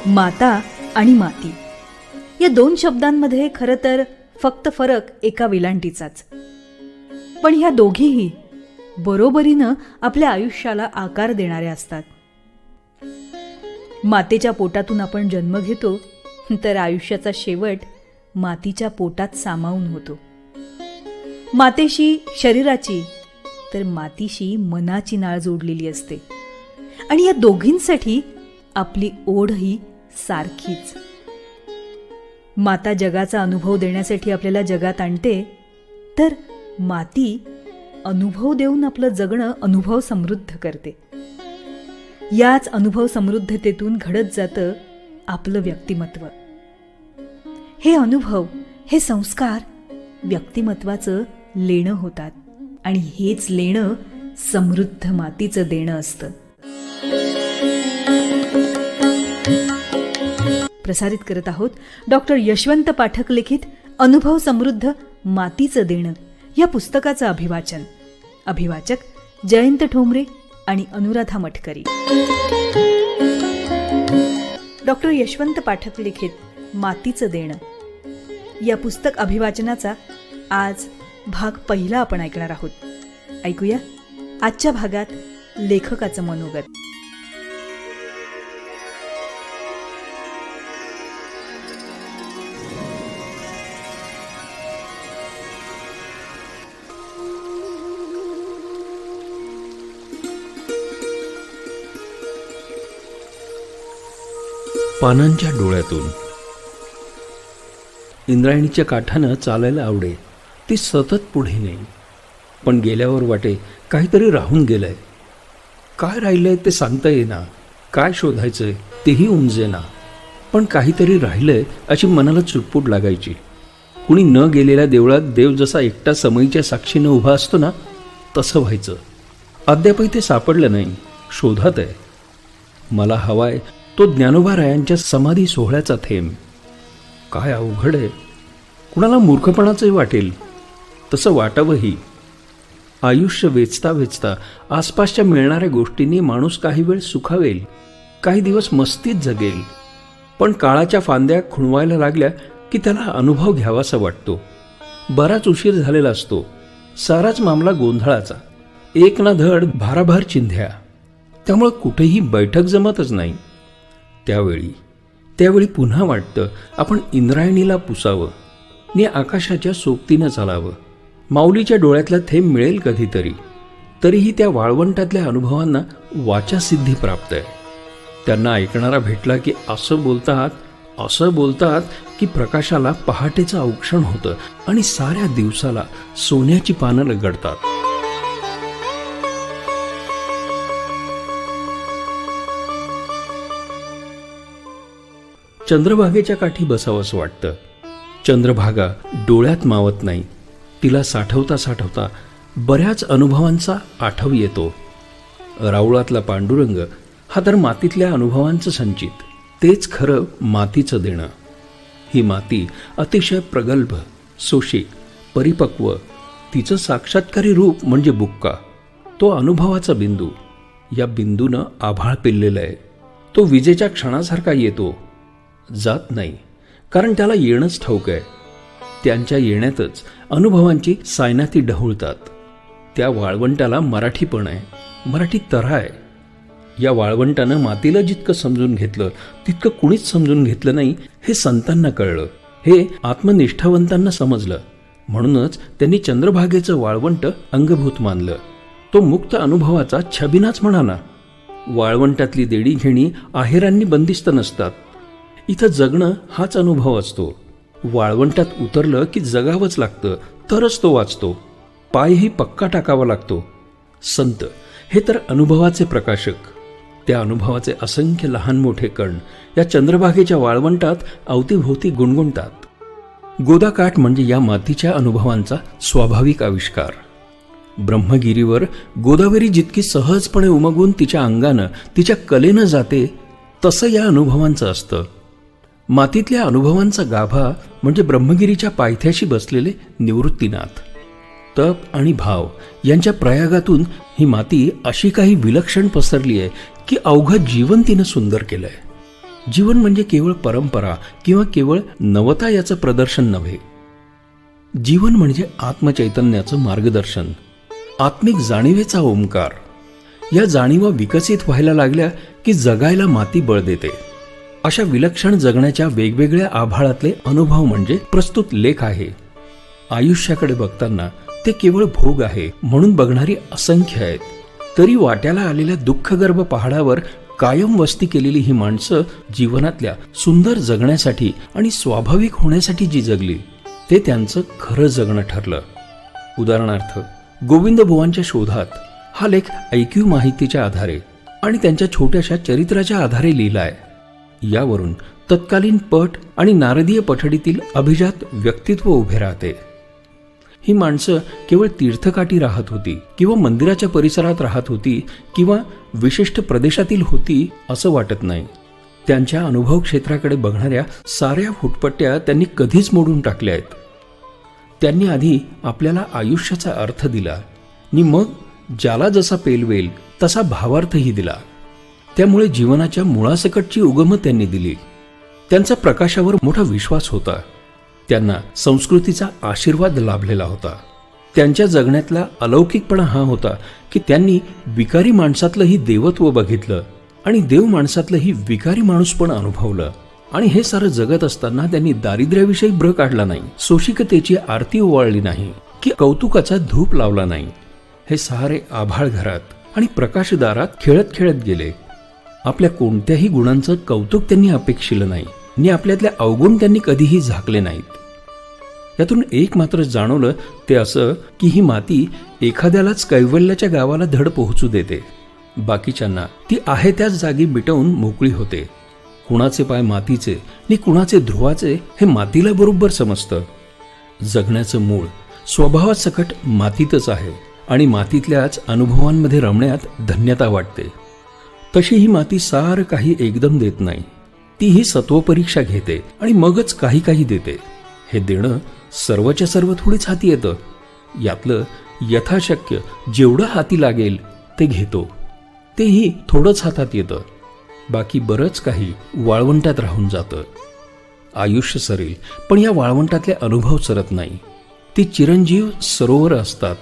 माता आणि माती या दोन शब्दांमध्ये खरं तर फक्त फरक एका वेलांटीचाच. पण ह्या दोघीही बरोबरीनं आपल्या आयुष्याला आकार देणाऱ्या असतात. मातेच्या पोटातून आपण जन्म घेतो तर आयुष्याचा शेवट मातीच्या पोटात सामावून होतो. मातेशी शरीराची तर मातीशी मनाची नाळ जोडलेली असते आणि या दोघींसाठी आपली ओढही सारखीच. माता जगाचा अनुभव देण्यासाठी आपल्याला जगात आणते तर माती अनुभव देऊन आपलं जगणं अनुभव समृद्ध करते. याच अनुभव समृद्धतेतून घडत जातं आपलं व्यक्तिमत्व. हे अनुभव, हे संस्कार व्यक्तिमत्वाचं लेणं होतात आणि हेच लेणं समृद्ध मातीचं देणं असतं. प्रसारित करत आहोत डॉक्टर यशवंत पाठक लिखित अनुभव समृद्ध मातीचं देणं या पुस्तकाचं अभिवाचन. अभिवाचक जयंत ठोंबरे आणि अनुराधा मटकरी. डॉक्टर यशवंत पाठक लिखित मातीचं देणं या पुस्तक अभिवाचनाचा आज भाग पहिला आपण ऐकणार आहोत. ऐकूया आजच्या भागात लेखकाचं मनोगत. पानांच्या डोळ्यातून. इंद्रायणीच्या काठानं चालायला आवडे. ती सतत पुढे नेई. पण गेल्यावर वाटे काहीतरी राहून गेलंय. काय राहिलंय ते सांगता येईना. काय शोधायचंय तेही उमजेना. पण काहीतरी राहिलंय अशी मनाला चुटपुट लागायची. कुणी न गेलेल्या देवळात देव जसा एकटा समईच्या साक्षीनं उभा असतो ना, तसं व्हायचं. अद्यापही ते सापडलं नाही. शोधात आहे. मला हवाय तो ज्ञानोबारायांच्या समाधी सोहळ्याचा थेंब. काय अवघड आहे. कुणाला मूर्खपणाचंही वाटेल. तसं वाटावंही. आयुष्य वेचता वेचता आसपासच्या मिळणाऱ्या गोष्टींनी माणूस काही वेळ सुखावेल, काही दिवस मस्तीत जगेल. पण काळाच्या फांद्या खुणवायला लागल्या की त्याला अनुभव घ्यावासा वाटतो. बराच उशीर झालेला असतो. साराच मामला गोंधळाचा. एक ना धड भाराभार चिंध्या. त्यामुळे कुठेही बैठक जमतच नाही. त्यावेळी पुन्हा वाटतं आपण इंद्रायणीला पुसावं नि आकाशाच्या सोबतीनं चालावं. माऊलीच्या डोळ्यातला थेंब मिळेल कधीतरी. तरीही त्या वाळवंटातल्या अनुभवांना वाचासिद्धी प्राप्त आहे. त्यांना ऐकणारा भेटला की असं बोलतात की प्रकाशाला पहाटेचं औक्षण होतं आणि साऱ्या दिवसाला सोन्याची पानं लगडतात. चंद्रभागेच्या काठी बसावंसं वाटतं. चंद्रभागा डोळ्यात मावत नाही. तिला साठवता साठवता बऱ्याच अनुभवांचा आठव येतो. राऊळातला पांडुरंग हा तर मातीतल्या अनुभवांचं संचित. तेच खरं मातीचं देणं. ही माती अतिशय प्रगल्भ, सोशिक, परिपक्व. तिचं साक्षात्कारी रूप म्हणजे बुक्का. तो अनुभवाचा बिंदू. या बिंदूनं आभाळ पेललेलं आहे. तो विजेच्या क्षणासारखा येतो, जात नाही. कारण त्याला येणंच ठाऊक आहे. त्यांच्या येण्यातच अनुभवांची सायनाती ढवळतात. त्या वाळवंटाला मराठीपण आहे, मराठी तऱ्हा आहे. या वाळवंटानं मातीला जितकं समजून घेतलं तितकं कुणीच समजून घेतलं नाही हे संतांना कळलं. हे आत्मनिष्ठावंतांना समजलं. म्हणूनच त्यांनी चंद्रभागेचं वाळवंट अंगभूत मानलं. तो मुक्त अनुभवाचा छबिनाच म्हणाला. वाळवंटातली देणीघेणी आहेरांनी बंदिस्त नसतात. इथं जगणं हाच अनुभव असतो. वाळवंटात उतरलं की जगावंच लागतं, तरच तो वाचतो. पायही पक्का टाकावा लागतो. संत हे तर अनुभवाचे प्रकाशक. त्या अनुभवाचे असंख्य लहान मोठे कण या चंद्रभागेच्या वाळवंटात अवतीभोवती गुणगुणतात. गोदाकाठ म्हणजे या मातीच्या अनुभवांचा स्वाभाविक आविष्कार. ब्रह्मगिरीवर गोदावरी जितकी सहजपणे उमगून तिच्या अंगानं, तिच्या कलेनं जाते, तसं या अनुभवांचं असतं. मातीतल्या अनुभवांचा गाभा म्हणजे ब्रह्मगिरीच्या पायथ्याशी बसलेले निवृत्तीनाथ. तप आणि भाव यांच्या प्रयागातून ही माती अशी काही विलक्षण पसरली आहे की अवघं जीवन तिनं सुंदर केलंय. जीवन म्हणजे केवळ परंपरा किंवा केवळ नवता याचं प्रदर्शन नव्हे. जीवन म्हणजे आत्मचैतन्याचं मार्गदर्शन, आत्मिक जाणीवेचा ओंकार. या जाणीवा विकसित व्हायला लागल्या की जगायला माती बळ देते. अशा विलक्षण जगण्याच्या वेगवेगळ्या आभाळातले अनुभव म्हणजे प्रस्तुत लेख आहे. आयुष्याकडे बघताना ते केवळ भोग आहे म्हणून बघणारी असंख्य आहेत. तरी वाट्याला आलेल्या दुःखगर्भ पहाडावर कायम वस्ती केलेली ही माणसं जीवनातल्या सुंदर जगण्यासाठी आणि स्वाभाविक होण्यासाठी जी जगली ते त्यांचं खरं जगणं ठरलं. उदाहरणार्थ, गोविंद बुवांच्या शोधात हा लेख ऐकीव माहितीच्या आधारे आणि त्यांच्या छोट्याशा चरित्राच्या आधारे लिहिलाय. यावरून तत्कालीन पट आणि नारदीय पठडीतील अभिजात व्यक्तित्व उभे राहते. ही माणसं केवळ तीर्थकाठी राहत होती किंवा मंदिराच्या परिसरात राहत होती किंवा विशिष्ट प्रदेशातील होती असं वाटत नाही. त्यांच्या अनुभव क्षेत्राकडे बघणाऱ्या साऱ्या फुटपट्ट्या त्यांनी कधीच मोडून टाकल्या आहेत. त्यांनी आधी आपल्याला आयुष्याचा अर्थ दिला आणि मग ज्याला जसा पेलवेल तसा भावार्थही दिला. त्यामुळे जीवनाच्या मुळासकटची उगमं त्यांनी दिली. त्यांचा प्रकाशावर मोठा विश्वास होता. त्यांना संस्कृतीचा आशीर्वाद लाभलेला होता. त्यांच्या जगण्यातला अलौकिकपणा हा होता की त्यांनी विकारी माणसातलंही देवत्व बघितलं आणि देव माणसातलंही विकारी माणूस पण अनुभवलं. आणि हे सारं जगत असताना त्यांनी दारिद्र्याविषयी ब्र काढला नाही, सोशिकतेची आरती ओवाळली नाही की कौतुकाचा धूप लावला नाही. हे सारे आभाळ घरात आणि प्रकाशदारात खेळत खेळत गेले. आपल्या कोणत्याही गुणांचं कौतुक त्यांनी अपेक्षिलं नाही आणि आपल्यातल्या अवगुण त्यांनी कधीही झाकले नाहीत. यातून एक मात्र जाणवलं ते असं की ही माती एखाद्यालाच कैवल्याच्या गावाला धड पोहोचू देते, बाकीच्यांना ती आहे त्याच जागी मिटवून मोकळी होते. कुणाचे पाय मातीचे आणि कुणाचे ध्रुवाचे हे मातीला बरोबर समजतं. जगण्याचं मूळ स्वभावासकट मातीतच आहे आणि मातीतल्याच अनुभवांमध्ये रमण्यात धन्यता वाटते. तशी ही माती सारं काही एकदम देत नाही. तीही सत्वपरीक्षा घेते आणि मगच काही काही देते. हे देणं सर्वच्या सर्व थोडीच हाती येतं. यातलं यथाशक्य जेवढं हाती लागेल ते घेतो. तेही थोडंच हातात येतं. बाकी बरंच काही वाळवंटात राहून जातं. आयुष्य सरेल पण या वाळवंटातले अनुभव सरत नाही. ती चिरंजीव सरोवर असतात.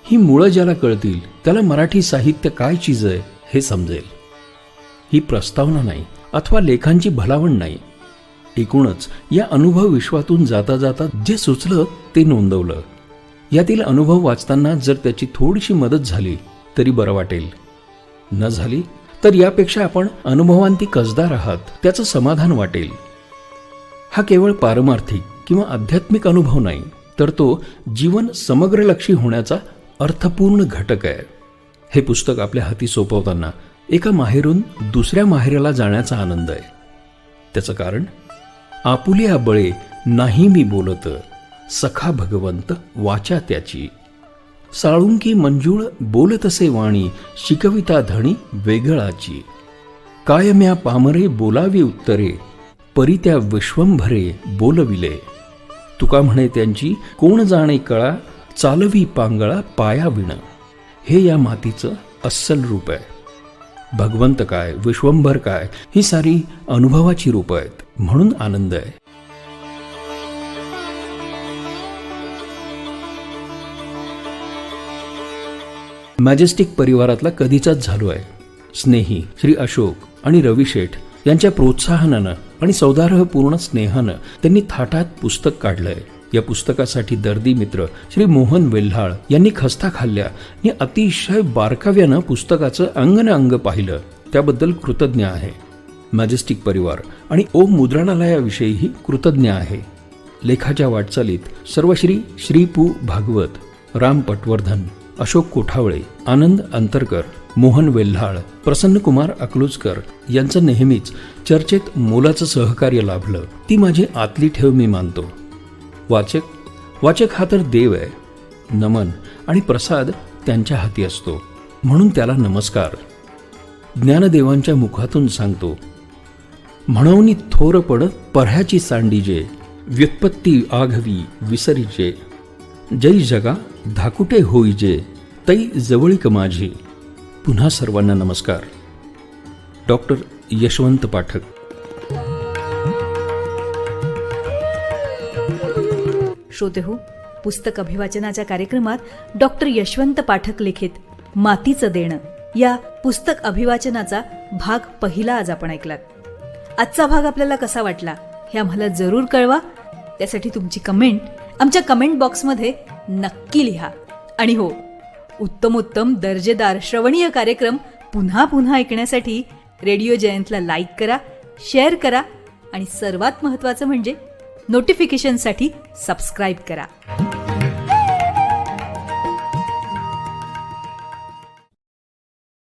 ही मुळं ज्याला कळतील त्याला मराठी साहित्य काय चीज आहे हे समजेल. ही प्रस्तावना नाही अथवा लेखांची भलावण नाही. एकूणच या अनुभव विश्वातून जाता जाता जे सुचलं ते नोंदवलं. यातील अनुभव वाचताना जर त्याची थोडीशी मदत झाली तरी बरं वाटेल. न झाली तर यापेक्षा आपण अनुभवांती कसदार आहात त्याचं समाधान वाटेल. हा केवळ पारमार्थिक किंवा आध्यात्मिक अनुभव नाही, तर तो जीवन समग्रलक्षी होण्याचा अर्थपूर्ण घटक आहे. हे पुस्तक आपल्या हाती सोपवताना एका माहेरून दुसऱ्या माहेराला जाण्याचा आनंद आहे. त्याचं कारण, आपुल्या बळे नाही मी बोलत, सखा भगवंत वाचा त्याची. साळुंकी मंजूळ बोलतसे वाणी, शिकविता धणी वेगळाची. कायम्या पामरे बोलावी उत्तरे, परी त्या विश्वंभरे बोलविले. तुका म्हणे त्यांची कोण जाणे कळा, चालवी पांगळा पाया विण. हे या मातीचं अस्सल रूप आहे. भगवंत काय, विश्वंभर काय, ही सारी अनुभवाची रूपं आहेत म्हणून आनंद आहे. मॅजेस्टिक परिवारातला कधीचाच झालो आहे. स्नेही श्री अशोक आणि रवी शेठ यांच्या प्रोत्साहनानं आणि सौदार्हपूर्ण स्नेहानं त्यांनी थाटात पुस्तक काढलंय. या पुस्तकासाठी दर्दी मित्र श्री मोहन वेल्हाळ यांनी खस्ता खाल्ल्या आणि अतिशय बारकाव्यानं पुस्तकाचं अंग न अंग पाहिलं. त्याबद्दल कृतज्ञ आहे. मॅजेस्टिक परिवार आणि ओम मुद्रणालयाविषयीही कृतज्ञ आहे. लेखाच्या वाटचालीत सर्वश्री श्री पु भागवत, राम पटवर्धन, अशोक कोठावळे, आनंद अंतरकर, मोहन वेल्हाळ, प्रसन्नकुमार अकलूजकर यांचं नेहमीच चर्चेत मोलाचं सहकार्य लाभलं. ती माझी आतली ठेव मी मानतो. वाचक हा तर देव आहे. नमन आणि प्रसाद त्यांच्या हाती असतो म्हणून त्याला नमस्कार. ज्ञानदेवांच्या मुखातून सांगतो, म्हणून थोरपड पर्ह्याची सांडीजे, व्युत्पत्ती आघवी विसरीजे. जै जगा धाकुटे होईजे, तै जवळीक माझी. पुन्हा सर्वांना नमस्कार. डॉक्टर यशवंत पाठक. श्रोतेहो, पुस्तक अभिवाचनाच्या कार्यक्रमात डॉक्टर यशवंत पाठक लिखित मातीचं देणं या पुस्तक अभिवाचनाचा भाग पहिला आज आपण ऐकलात. आजचा भाग आपल्याला कसा वाटला हे आम्हाला जरूर कळवा. त्यासाठी तुमची कमेंट आमच्या कमेंट बॉक्समध्ये नक्की लिहा. आणि हो, उत्तमोत्तम दर्जेदार श्रवणीय कार्यक्रम पुन्हा पुन्हा ऐकण्यासाठी रेडिओ जयंतला लाईक करा, शेअर करा आणि सर्वात महत्त्वाचं म्हणजे नोटिफिकेशनसाठी सबस्क्राईब करा.